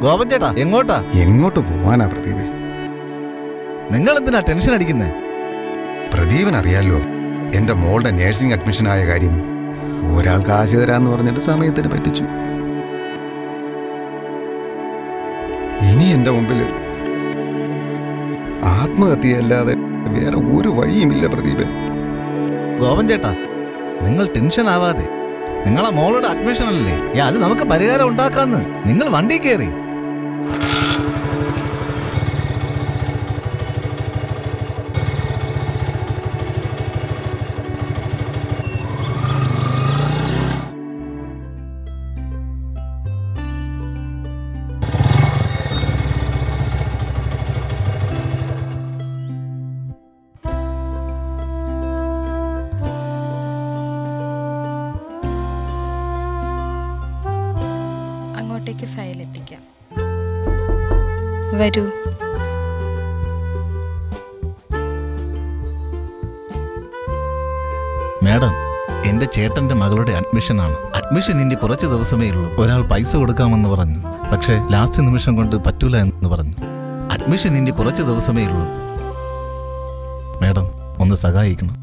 ഗോപൻ ചേട്ടാ എങ്ങോട്ടാ? എങ്ങോട്ട് പോവാനാ പ്രദീപേ? നിങ്ങൾ എന്തിനാ ടെൻഷൻ അടിക്കുന്നേ? പ്രദീപൻ അറിയാലോ എന്റെ മോളുടെ നേഴ്സിംഗ് അഡ്മിഷൻ ആയ കാര്യം. ഒരാൾ കാശ് തരാന്ന് പറഞ്ഞിട്ട് സമയത്തിന് പറ്റിച്ചു. ഇനി എന്റെ മുമ്പിൽ ആത്മഹത്യയല്ലാതെ വേറെ ഒരു വഴിയുമില്ല പ്രദീപേ. ഗോപൻ ചേട്ടാ നിങ്ങൾ ടെൻഷൻ ആവാതെ, നിങ്ങളെ മോളുടെ അഡ്മിഷൻ അല്ലേ, അത് നമുക്ക് പരിഹാരം ഉണ്ടാക്കാന്ന്. നിങ്ങൾ വണ്ടി കയറി. അങ്ങോട്ടേക്ക് ഫയൽ എത്തിക്കാം. വരൂ. മാഡം, എന്റെ ചേട്ടന്റെ മകളുടെ അഡ്മിഷനാണ്. അഡ്മിഷൻ ഇനി കുറച്ച് ദിവസമേ ഉള്ളൂ. ഒരാൾ പൈസ കൊടുക്കാമെന്ന് പറഞ്ഞു, പക്ഷേ ലാസ്റ്റ് നിമിഷം കൊണ്ട് പറ്റൂല എന്ന് പറഞ്ഞു. അഡ്മിഷൻ ഇനി കുറച്ച് ദിവസമേ ഉള്ളൂ. മാഡം ഒന്ന് സഹായിക്കണം.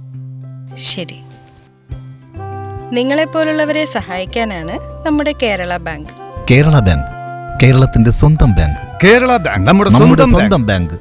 ശരി, നിങ്ങളെപ്പോലുള്ളവരെ സഹായിക്കാനാണ് നമ്മുടെ കേരള ബാങ്ക്. കേരള ബാങ്ക്, കേരളത്തിന്റെ സ്വന്തം ബാങ്ക്. കേരള ബാങ്ക് നമ്മുടെ സ്വന്തം ബാങ്ക്.